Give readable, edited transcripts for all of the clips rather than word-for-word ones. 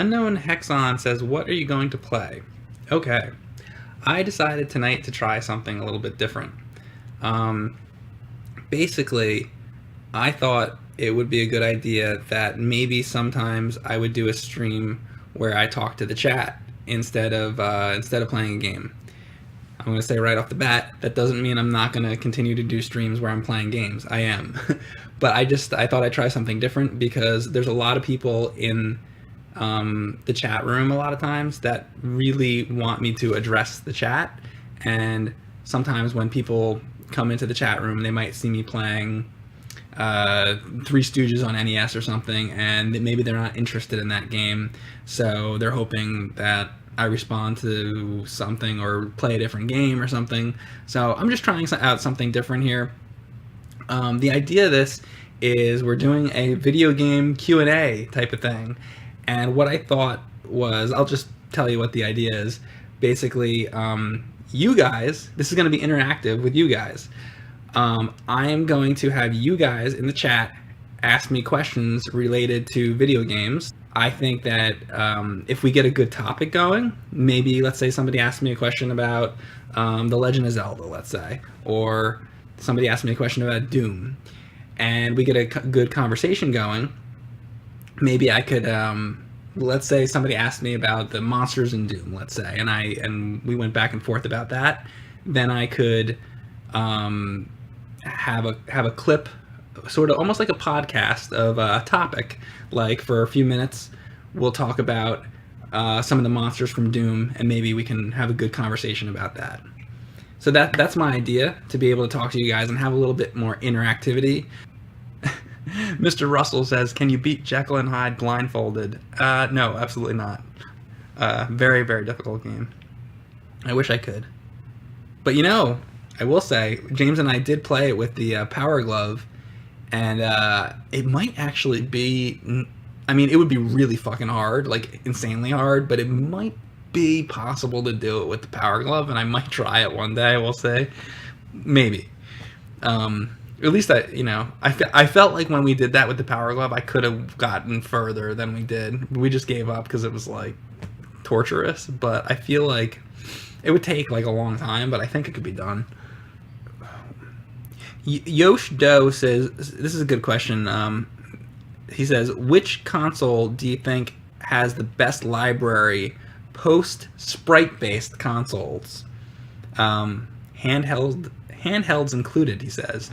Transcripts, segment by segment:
Unknown Hexon says, "What are you going to play?" Okay, I decided tonight to try something a little bit different. Um, Basically, I thought it would be a good idea that maybe sometimes I would do a stream where I talk to the chat instead of playing a game. I'm going to say right off the bat, that doesn't mean I'm not going to continue to do streams where I'm playing games. I am. But I thought I'd try something different because there's a lot of people in the chat room a lot of times that really want me to address the chat. And sometimes when people come into the chat room, they might see me playing Three Stooges on NES or something, and maybe they're not interested in that game. So they're hoping that I respond to something or play a different game or something. So I'm just trying out something different here. The idea of this is we're doing a video game Q&A type of thing. And what I thought was, I'll just tell you what the idea is. Basically, you guys, this is going to be interactive with you guys. I am going to have you guys in the chat ask me questions related to video games. I think that if we get a good topic going, maybe let's say somebody asks me a question about The Legend of Zelda, let's say, or somebody asks me a question about Doom, and we get a good conversation going, maybe I could, let's say somebody asked me about the monsters in Doom, let's say, and we went back and forth about that. Then I could have a clip, sort of almost like a podcast of a topic. Like for a few minutes, we'll talk about some of the monsters from Doom, and maybe we can have a good conversation about that. So that's my idea, to be able to talk to you guys and have a little bit more interactivity. Mr. Russell says, "Can you beat Jekyll and Hyde blindfolded?" No, absolutely not. Very, very difficult game. I wish I could. But I will say, James and I did play it with the Power Glove, and it might actually be... I mean, it would be really fucking hard, like insanely hard, but it might be possible to do it with the Power Glove, and I might try it one day, we'll say. Maybe. At least I felt like when we did that with the Power Glove, I could have gotten further than we did. We just gave up because it was like torturous. But I feel like it would take like a long time, but I think it could be done. Yosh Doe says, this is a good question. He says, which console do you think has the best library post sprite-based consoles? Handhelds included, he says.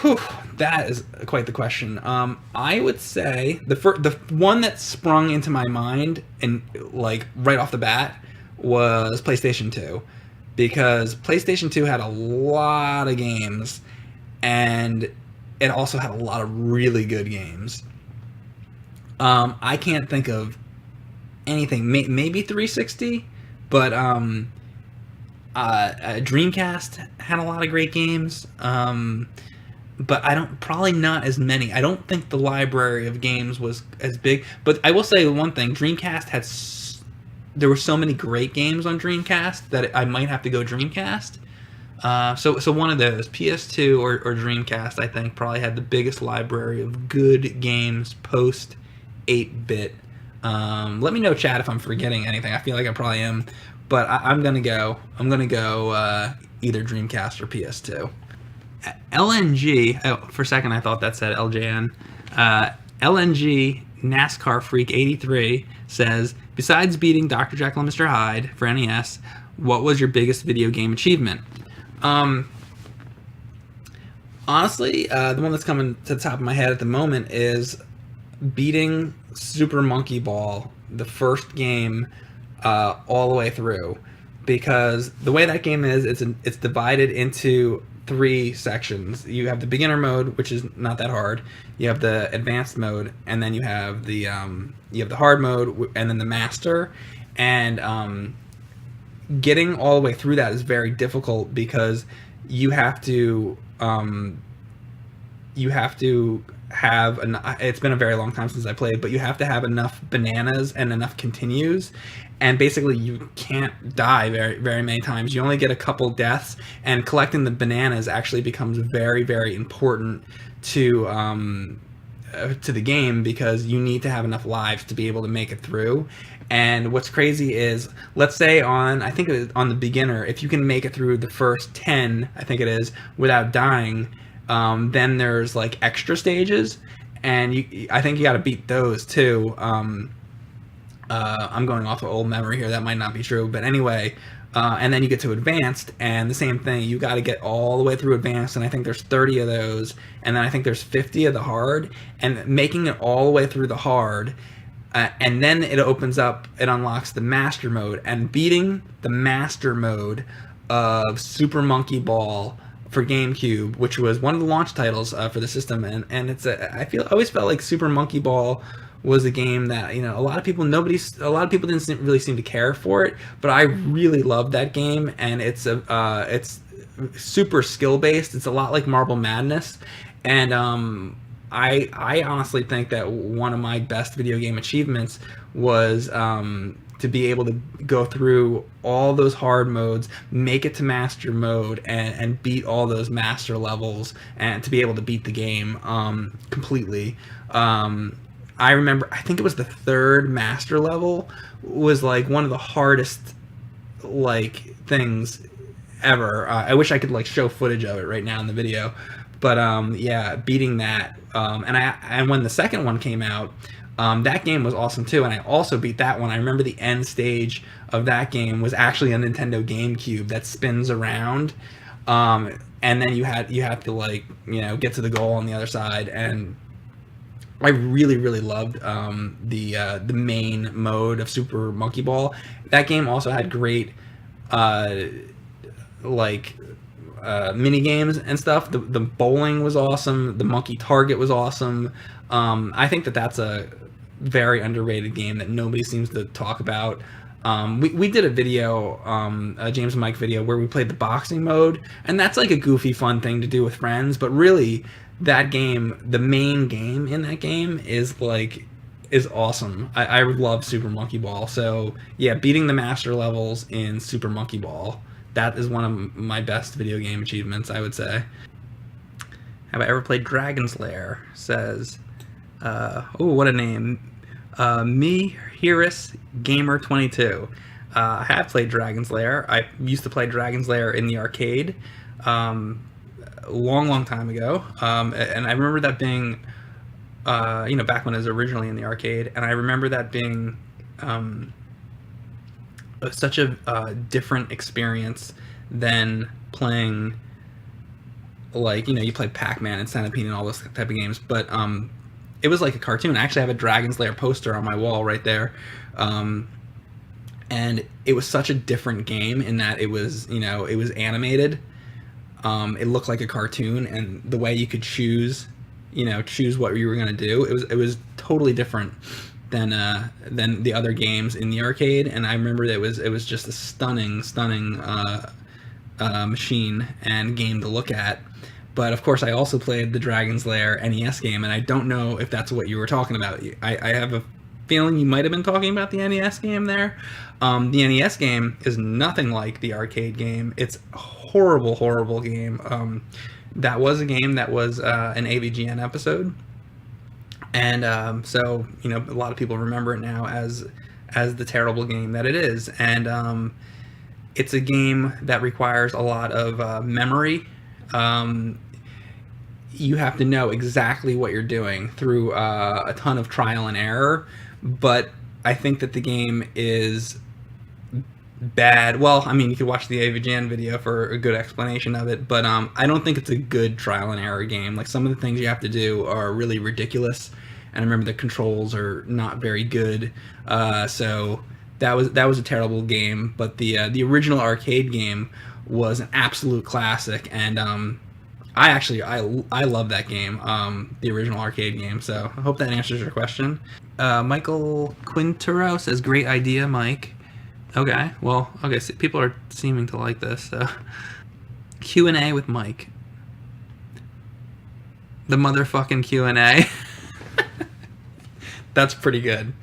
Whew, that is quite the question. I would say the one that sprung into my mind and like right off the bat was PlayStation 2, because PlayStation 2 had a lot of games, and it also had a lot of really good games. I can't think of anything. Maybe 360, but Dreamcast had a lot of great games. But probably not as many. I don't think the library of games was as big. But I will say one thing: Dreamcast there were so many great games on Dreamcast that I might have to go Dreamcast. So one of those, PS2 or Dreamcast, I think probably had the biggest library of good games post 8-bit. Let me know, chat, if I'm forgetting anything. I feel like I probably am, but I'm gonna go either Dreamcast or PS2. LNG. Oh, for a second I thought that said LJN. LNG NASCAR Freak 83 says, besides beating Dr. Jekyll and Mr. Hyde for NES, what was your biggest video game achievement? Honestly, the one that's coming to the top of my head at the moment is beating Super Monkey Ball, the first game, all the way through, because the way that game is, it's divided into 3 sections. You have the beginner mode, which is not that hard. You have the advanced mode, and then you have the hard mode, and then the master. And getting all the way through that is very difficult, because you have to have it's been a very long time since I played, but you have to have enough bananas and enough continues, and basically you can't die very, very many times. You only get a couple deaths, and collecting the bananas actually becomes very, very important to to the game because you need to have enough lives to be able to make it through. And what's crazy is, let's say I think it was on the beginner, if you can make it through the first 10, I think it is, without dying, then there's like extra stages, and I think you got to beat those too. I'm going off of old memory here. That might not be true, but anyway. And then you get to advanced, and the same thing. You got to get all the way through advanced, and I think there's 30 of those, and then I think there's 50 of the hard, and making it all the way through the hard, and then it opens up, it unlocks the master mode, and beating the master mode of Super Monkey Ball for GameCube, which was one of the launch titles for the system, and I always felt like Super Monkey Ball was a game that, a lot of people didn't really seem to care for it, but I really loved that game, and it's super skill based. It's a lot like Marble Madness, and I honestly think that one of my best video game achievements was to be able to go through all those hard modes, make it to master mode, and beat all those master levels, and to be able to beat the game completely. I remember, I think it was the third master level was like one of the hardest like things ever. I wish I could like show footage of it right now in the video, but yeah, beating that, and when the second one came out, that game was awesome too, and I also beat that one. I remember the end stage of that game was actually a Nintendo GameCube that spins around, and then you have to like get to the goal on the other side, and I really, really loved the main mode of Super Monkey Ball. That game also had great mini games and stuff. The bowling was awesome. The monkey target was awesome. I think that's a very underrated game that nobody seems to talk about. We did a video, a James and Mike video, where we played the boxing mode, and that's like a goofy, fun thing to do with friends. But really, that game, the main game in that game is awesome. I love Super Monkey Ball. So yeah, beating the master levels in Super Monkey Ball, that is one of my best video game achievements, I would say. Have I ever played Dragon's Lair? Says, oh, what a name. Me, Hirus, Gamer22. I have played Dragon's Lair. I used to play Dragon's Lair in the arcade. Long time ago, and I remember that being, back when it was originally in the arcade, and I remember that being such a different experience than playing, you played Pac-Man and Centipede and all those type of games, but it was like a cartoon. I actually have a Dragon's Lair poster on my wall right there, and it was such a different game in that it was animated. It looked like a cartoon, and the way you could choose what you were gonna do, it was totally different than the other games in the arcade. And I remember that it was just a stunning machine and game to look at. But of course, I also played the Dragon's Lair NES game, and I don't know if that's what you were talking about. I have a feeling you might have been talking about the NES game there. The NES game is nothing like the arcade game. It's a horrible game. That was a game that was an AVGN episode, and so a lot of people remember it now as the terrible game that it is. And it's a game that requires a lot of memory. You have to know exactly what you're doing through a ton of trial and error, but I think that the game is bad. Well, I mean, you could watch the AVGN video for a good explanation of it, but I don't think it's a good trial and error game. Like, some of the things you have to do are really ridiculous, and I remember the controls are not very good. So that was a terrible game, but the original arcade game was an absolute classic, and I love that game, the original arcade game. So I hope that answers your question. Michael Quintero says, great idea, Mike. Okay, well, okay, so people are seeming to like this. So. Q&A with Mike. The motherfucking Q&A. That's pretty good.